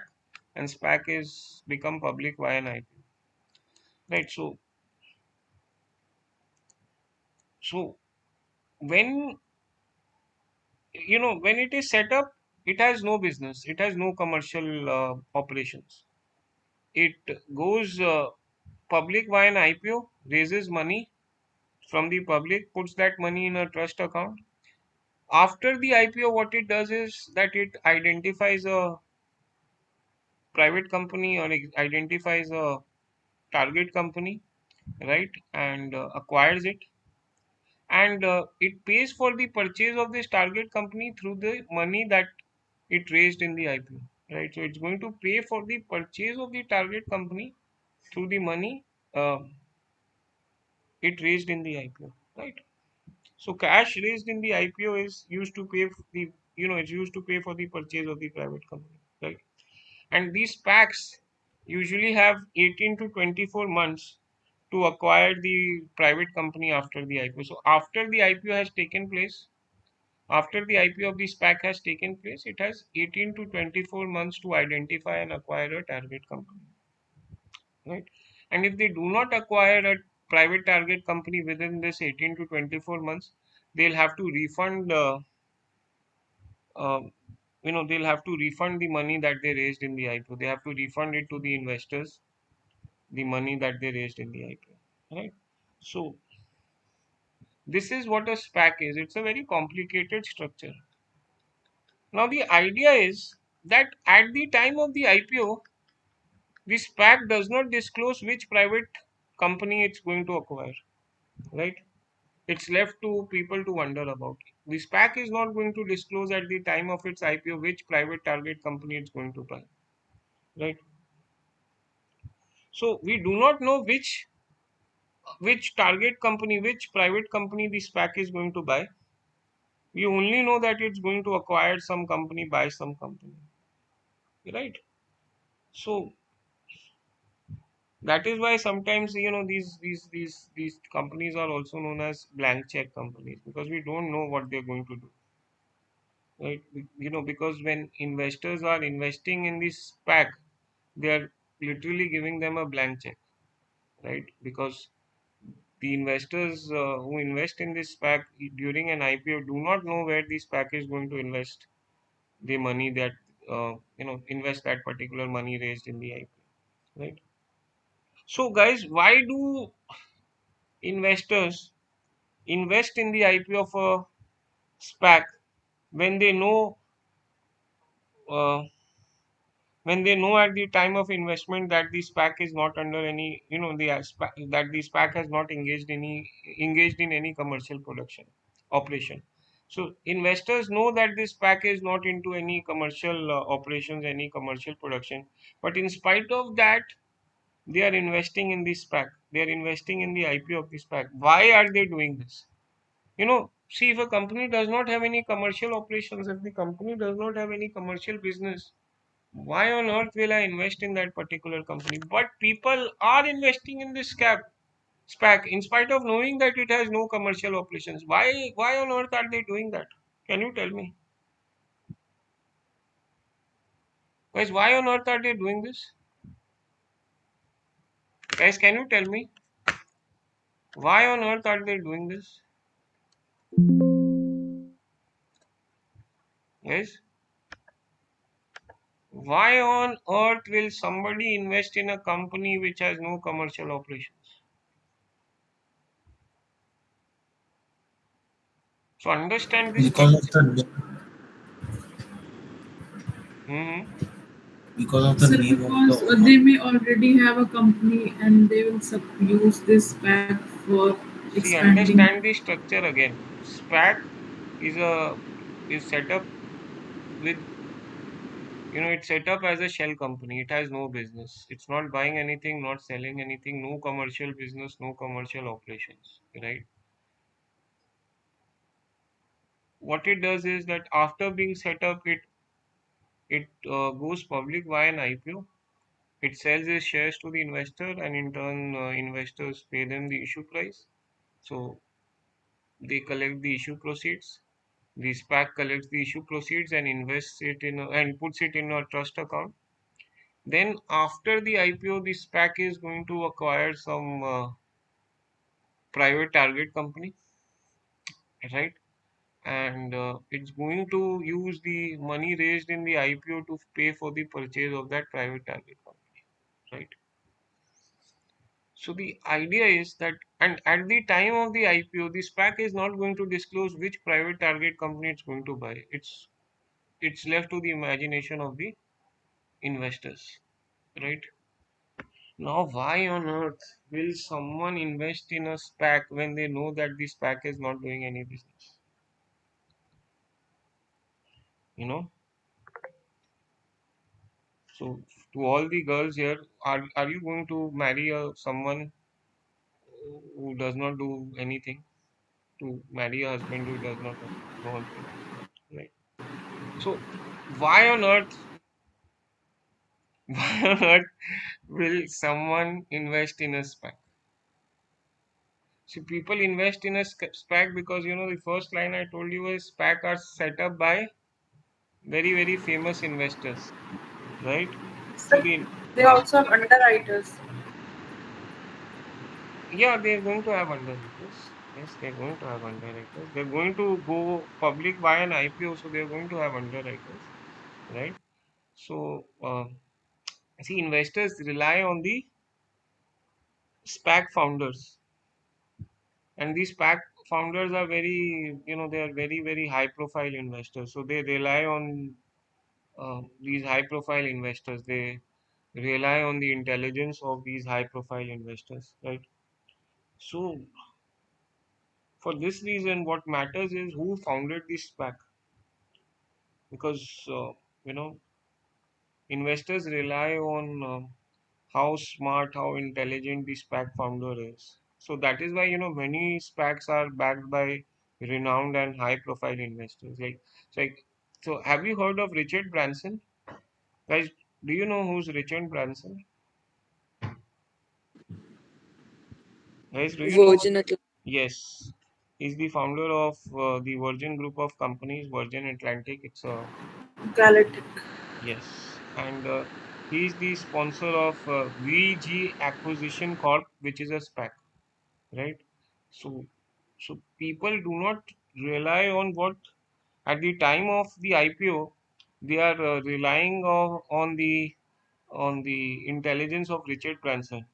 and SPAC is become public via an IPO, right? So when when it is set up, it has no business, it has no commercial operations. It goes public via an IPO, raises money from the public, puts that money in a trust account. After the IPO, what it does is that it identifies a private company, or it identifies a target company, right, and acquires it, and it pays for the purchase of this target company through the money that it raised in the IPO, right? So it's going to pay for the purchase of the target company through the money uh, it raised in the IPO, right? So cash raised in the IPO is used to pay the it's used to pay for the purchase of the private company, right? And these packs usually have 18 to 24 months to acquire the private company after the IPO. So after the IPO has taken place, after the IPO of the SPAC has taken place, it has 18 to 24 months to identify and acquire a target company, right? And if they do not acquire a private target company within this 18 to 24 months, they'll have to refund uh, they'll have to refund the money that they raised in the IPO. They have to refund it to the investors, the money that they raised in the IPO, right? So this is what a SPAC is. It's a very complicated structure. Now the idea is that at the time of the IPO, the SPAC does not disclose which private company it's going to acquire, right? It's left to people to wonder about. The SPAC is not going to disclose at the time of its IPO which private target company it's going to buy, right? So we do not know which target company, which private company the SPAC is going to buy. We only know that it's going to acquire some company, buy some company, right? So that is why sometimes these companies are also known as blank check companies, because we don't know what they're going to do, right? Because when investors are investing in this SPAC, they are literally giving them a blank check, right? Because the investors who invest in this SPAC during an IPO do not know where this SPAC is going to invest the money that invest that particular money raised in the IPO, right? So guys, why do investors invest in the IPO of a SPAC when they know uh, at the time of investment that the SPAC is not under any that the SPAC has not engaged in any commercial production operation. So investors know that this SPAC is not into any commercial operations, any commercial production, but in spite of that, they are investing in this SPAC. They are investing in the IPO of this SPAC. Why are they doing this? See, if a company does not have any commercial operations, if the company does not have any commercial business, why on earth will I invest in that particular company? But people are investing in this SPAC in spite of knowing that it has no commercial operations. Why on earth are they doing that? Can you tell me? Guys, why on earth are they doing this? Guys, can you tell me? Why on earth are they doing this? Guys, why on earth will somebody invest in a company which has no commercial operations? So understand this Because structure. of the Hmm. because of the Sir, name of the because owner. they may already have a company and they will use this back for See, expanding. understand the structure again. SPAC is a is set up with it's set up as a shell company. It has no business. It's not buying anything, not selling anything, no commercial business, no commercial operations, right? What it does is that after being set up, it goes public via an IPO. It sells its shares to the investor, and in turn, investors pay them the issue price. So they collect the issue proceeds. The SPAC collects the issue proceeds and invests it and puts it in a trust account. Then after the IPO, the SPAC is going to acquire some private target company, right? And it's going to use the money raised in the IPO to pay for the purchase of that private target company, right? So the idea is that, and at the time of the IPO, the SPAC is not going to disclose which private target company it's going to buy. It's left to the imagination of the investors, right? Now, why on earth will someone invest in a SPAC when they know that the SPAC is not doing any business? You know, so to all the girls here, are you going to marry someone who does not do anything? To marry a husband who does not have no husband, right? So, why on earth, why on earth will someone invest in a SPAC? See, people invest in a SPAC because the first line I told you is SPAC are set up by very very famous investors, right? So So the they also have underwriters. yeah, they're going to have underwriters. Yes, they're going to have underwriters. They're going to go public via an IPO, so they're going to have underwriters, right? So see, investors rely on the SPAC founders, and these SPAC founders are very, they are very very high profile investors. So they rely on these high profile investors. They rely on the intelligence of these high profile investors, right? So for this reason, what matters is who founded this SPAC, because you know investors rely on how smart, how intelligent the SPAC founder is. So that is why many SPACs are backed by renowned and high-profile investors. So have you heard of Richard Branson, guys? Do you know who's Richard Branson, guys? Do you know? Virgin Atlantic. Yes, he's the founder of the Virgin Group of companies, Virgin Atlantic. It's a Galactic. Yes, and he's the sponsor of VG Acquisition Corp, which is a SPAC, right? So, so people do not rely on what at the time of the IPO, they are relying on the intelligence of Richard Branson.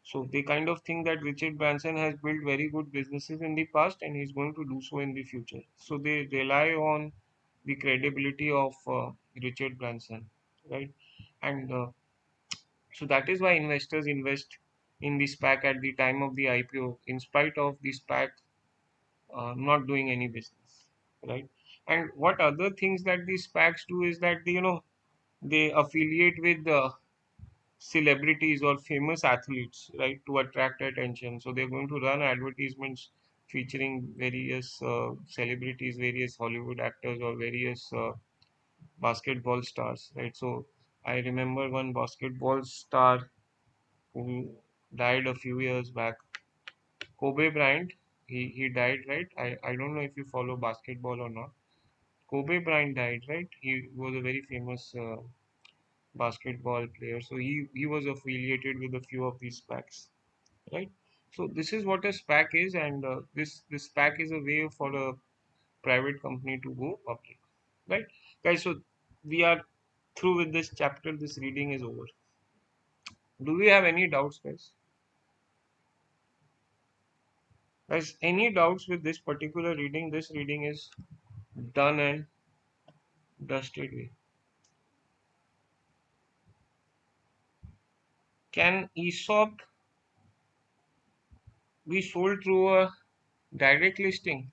So they kind of think that Richard Branson has built very good businesses in the past and he's going to do so in the future. So they rely on the credibility of Richard Branson, right? And so that is why investors invest in the SPAC at the time of the IPO, in spite of the SPAC not doing any business, right? And what other things that these SPACs do is that they affiliate with the celebrities or famous athletes, right, to attract attention. So they're going to run advertisements featuring various celebrities, various Hollywood actors, or various basketball stars, right? So I remember one basketball star who died a few years back, Kobe Bryant. He died, right? I don't know if you follow basketball or not. Kobe Bryant died, right? He was a very famous basketball player. So he was affiliated with a few of these SPACs, right? So this is what a SPAC is, and this SPAC is a way for a private company to go public, right, guys? So we are through with this chapter. This reading is over. Do we have any doubts, guys? Guys, any doubts with this particular reading? This reading is done and dusted with. Can ESOP be sold through a direct listing?